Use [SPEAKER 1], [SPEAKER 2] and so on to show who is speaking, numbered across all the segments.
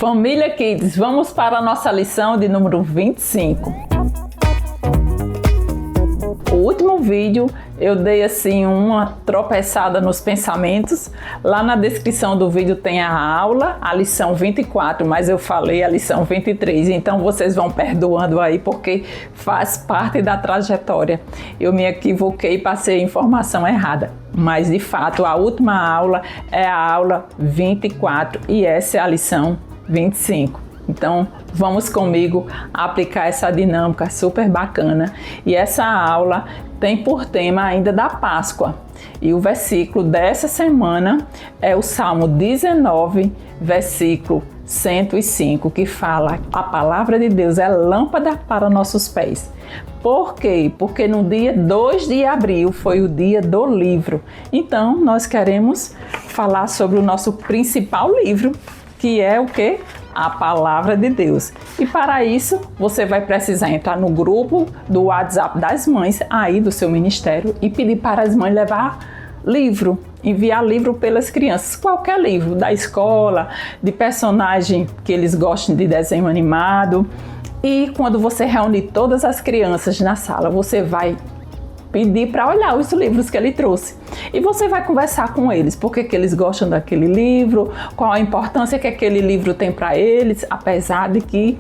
[SPEAKER 1] Família Kids, vamos para a nossa lição de número 25. O último vídeo eu dei assim uma tropeçada nos pensamentos. Lá na descrição do vídeo tem a aula, a lição 24, mas eu falei a lição 23, então vocês vão perdoando aí porque faz parte da trajetória. Eu me equivoquei e passei a informação errada, mas de fato a última aula é a aula 24 e essa é a lição 25. Então, vamos comigo aplicar essa dinâmica super bacana. E essa aula tem por tema ainda da Páscoa. E o versículo dessa semana é o Salmo 19, versículo 105, que fala: a palavra de Deus é lâmpada para nossos pés. Por quê? Porque no dia 2 de abril foi o dia do livro. Então, nós queremos falar sobre o nosso principal livro, que é o quê? A palavra de Deus. E para isso, você vai precisar entrar no grupo do WhatsApp das mães aí do seu ministério e pedir para as mães levar livro, enviar livro pelas crianças, qualquer livro, da escola, de personagem que eles gostem de desenho animado. E quando você reunir todas as crianças na sala, você vai pedir para olhar os livros que ele trouxe. E você vai conversar com eles, porque que eles gostam daquele livro, qual a importância que aquele livro tem para eles, apesar de que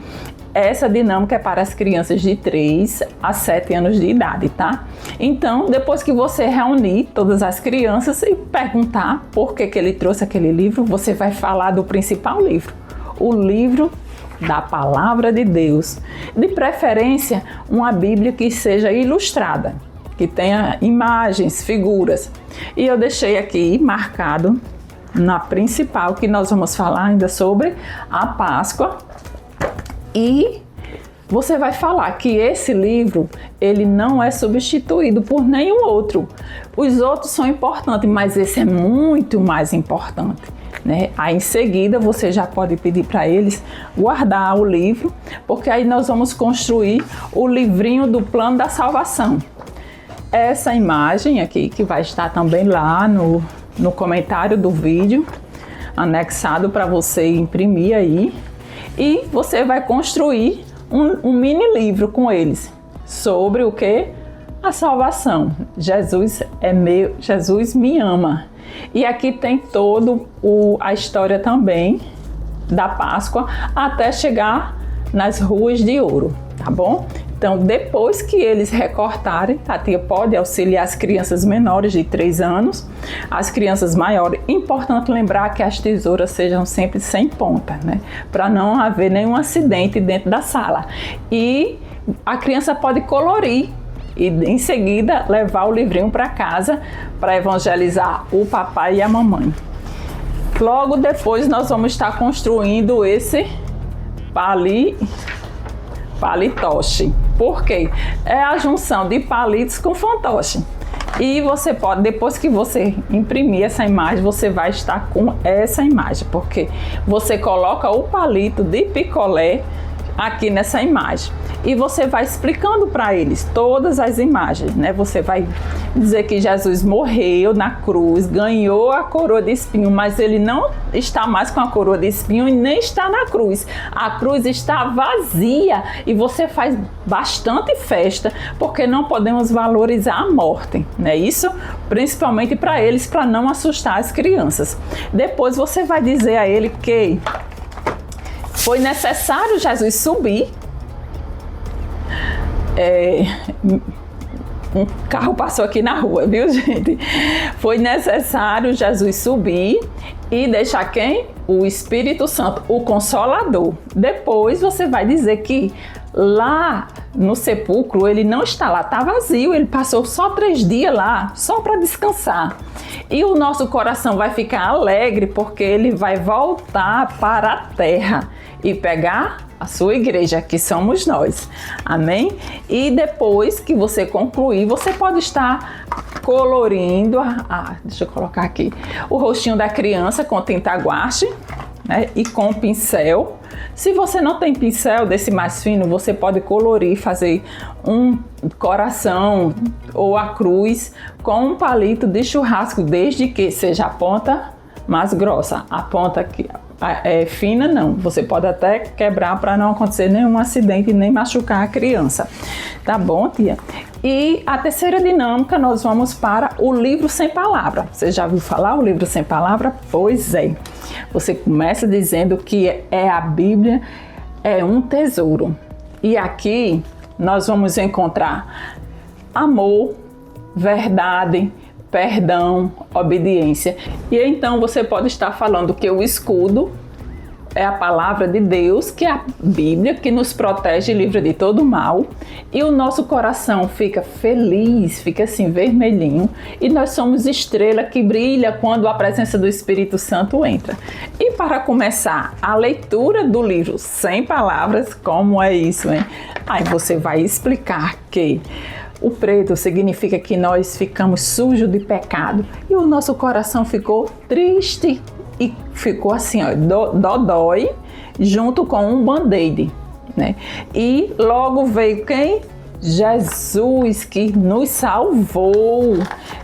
[SPEAKER 1] essa dinâmica é para as crianças de 3 a 7 anos de idade, tá? Então, depois que você reunir todas as crianças e perguntar por que ele trouxe aquele livro, você vai falar do principal livro, o livro da palavra de Deus. De preferência, uma Bíblia que seja ilustrada, que tenha imagens, figuras. E eu deixei aqui marcado na principal que nós vamos falar ainda sobre a Páscoa. E você vai falar que esse livro, ele não é substituído por nenhum outro. Os outros são importantes, mas esse é muito mais importante, né? Aí em seguida você já pode pedir para eles guardar o livro, porque aí nós vamos construir o livrinho do plano da salvação. Essa imagem aqui, que vai estar também lá no comentário do vídeo, anexado para você imprimir aí. E você vai construir um mini livro com eles, sobre o que? A salvação. Jesus é meu, Jesus me ama. E aqui tem todo a história também da Páscoa, até chegar nas ruas de ouro, tá bom? Então, depois que eles recortarem, a tia pode auxiliar as crianças menores de 3 anos, as crianças maiores. Importante lembrar que as tesouras sejam sempre sem ponta, né? Para não haver nenhum acidente dentro da sala. E a criança pode colorir e em seguida levar o livrinho para casa para evangelizar o papai e a mamãe. Logo depois nós vamos estar construindo esse palitoche. Por quê? É a junção de palitos com fantoche. E você pode, depois que você imprimir essa imagem, você vai estar com essa imagem, porque você coloca o palito de picolé aqui nessa imagem. E você vai explicando para eles todas as imagens, né? Você vai dizer que Jesus morreu na cruz, ganhou a coroa de espinho, mas ele não está mais com a coroa de espinho e nem está na cruz. A cruz está vazia e você faz bastante festa, porque não podemos valorizar a morte, né? Isso principalmente para eles, para não assustar as crianças. Depois você vai dizer a ele que foi necessário Jesus subir. Um carro passou aqui na rua, viu, gente? Foi necessário Jesus subir e deixar quem? O Espírito Santo, o Consolador. Depois você vai dizer que lá no sepulcro ele não está lá, está vazio, ele passou só 3 dias lá, só para descansar. E o nosso coração vai ficar alegre porque ele vai voltar para a terra e pegar a sua igreja, que somos nós. Amém? E depois que você concluir, você pode estar colorindo, deixa eu colocar aqui, o rostinho da criança com tinta guache, né, e com pincel. Se você não tem pincel desse mais fino, você pode colorir, fazer um coração ou a cruz com um palito de churrasco, desde que seja a ponta mais grossa, a ponta fina não, você pode até quebrar para não acontecer nenhum acidente nem machucar a criança, tá bom, tia? E a terceira dinâmica, nós vamos para o livro sem palavra. Você já ouviu falar o livro sem palavra? Pois é, você começa dizendo que a Bíblia é um tesouro, e aqui nós vamos encontrar amor, verdade, perdão, obediência. E então você pode estar falando que o escudo é a palavra de Deus, que é a Bíblia, que nos protege e livra de todo mal, e o nosso coração fica feliz, fica assim vermelhinho, e nós somos estrela que brilha quando a presença do Espírito Santo entra. E para começar a leitura do livro sem palavras, como é isso, hein? Aí você vai explicar que o preto significa que nós ficamos sujos de pecado e o nosso coração ficou triste e ficou assim, ó, dodói, junto com um band-aid, né? E logo veio quem? Jesus, que nos salvou.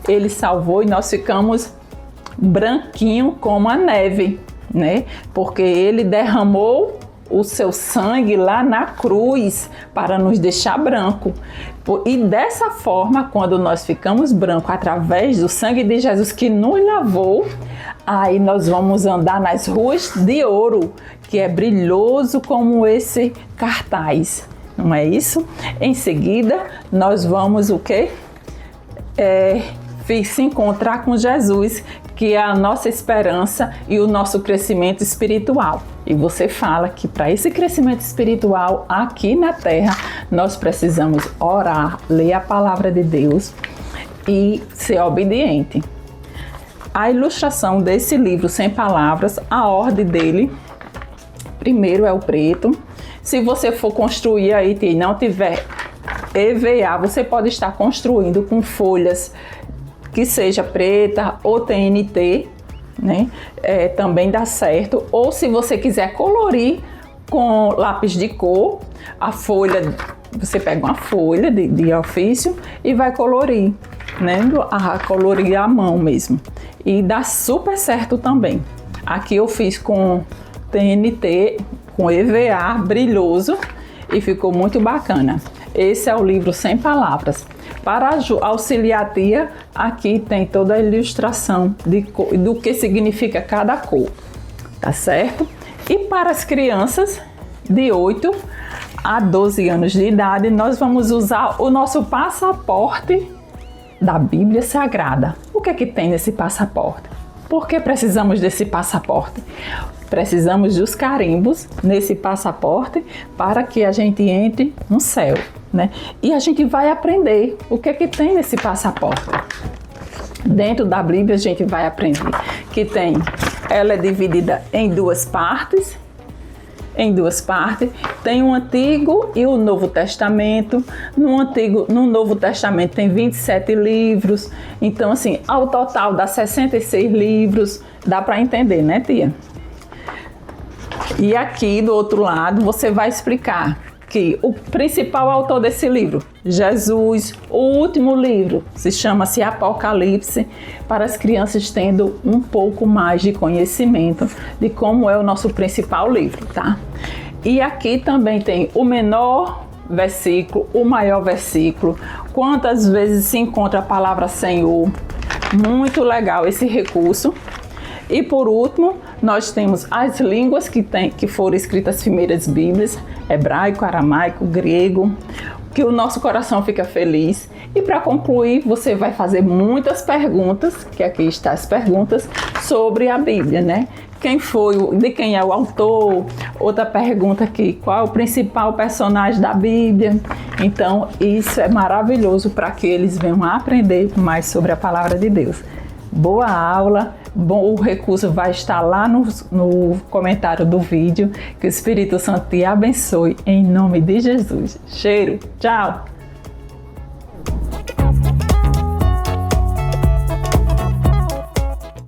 [SPEAKER 1] Ele salvou e nós ficamos branquinho como a neve, né? Porque ele derramou o seu sangue lá na cruz para nos deixar branco. E dessa forma, quando nós ficamos branco através do sangue de Jesus que nos lavou, aí nós vamos andar nas ruas de ouro, que é brilhoso como esse cartaz, não é isso? Em seguida, nós vamos o quê? Se encontrar com Jesus, que é a nossa esperança e o nosso crescimento espiritual. E você fala que para esse crescimento espiritual aqui na Terra, nós precisamos orar, ler a palavra de Deus e ser obediente. A ilustração desse livro sem palavras, a ordem dele, primeiro é o preto. Se você for construir aí e não tiver EVA, você pode estar construindo com folhas que seja preta ou TNT, né? Também dá certo. Ou se você quiser colorir com lápis de cor, a folha, você pega uma folha de ofício e vai colorir, né? Colorir à mão mesmo. E dá super certo também. Aqui eu fiz com TNT, com EVA brilhoso e ficou muito bacana. Esse é o livro sem palavras. Para auxiliar a tia, aqui tem toda a ilustração do que significa cada cor, tá certo? E para as crianças de 8 a 12 anos de idade, nós vamos usar o nosso passaporte da Bíblia Sagrada. O que é que tem nesse passaporte? Por que precisamos desse passaporte? Precisamos dos carimbos nesse passaporte para que a gente entre no céu, né? E a gente vai aprender o que é que tem nesse passaporte. Dentro da Bíblia a gente vai aprender que ela é dividida em duas partes. Tem o Antigo e o Novo Testamento. No Novo Testamento tem 27 livros. Então, assim, ao total dá 66 livros. Dá para entender, né, tia? E aqui do outro lado você vai explicar que o principal autor desse livro, Jesus, o último livro, chama-se Apocalipse, para as crianças tendo um pouco mais de conhecimento de como é o nosso principal livro, tá? E aqui também tem o menor versículo, o maior versículo, quantas vezes se encontra a palavra Senhor. Muito legal esse recurso. E por último, nós temos as línguas que foram escritas as primeiras Bíblias, hebraico, aramaico, grego, que o nosso coração fica feliz. E para concluir, você vai fazer muitas perguntas, que aqui estão as perguntas, sobre a Bíblia, né? De quem é o autor? Outra pergunta aqui, qual é o principal personagem da Bíblia? Então, isso é maravilhoso para que eles venham a aprender mais sobre a palavra de Deus. Boa aula! Bom, o recurso vai estar lá no comentário do vídeo. Que o Espírito Santo te abençoe em nome de Jesus. Cheiro, tchau!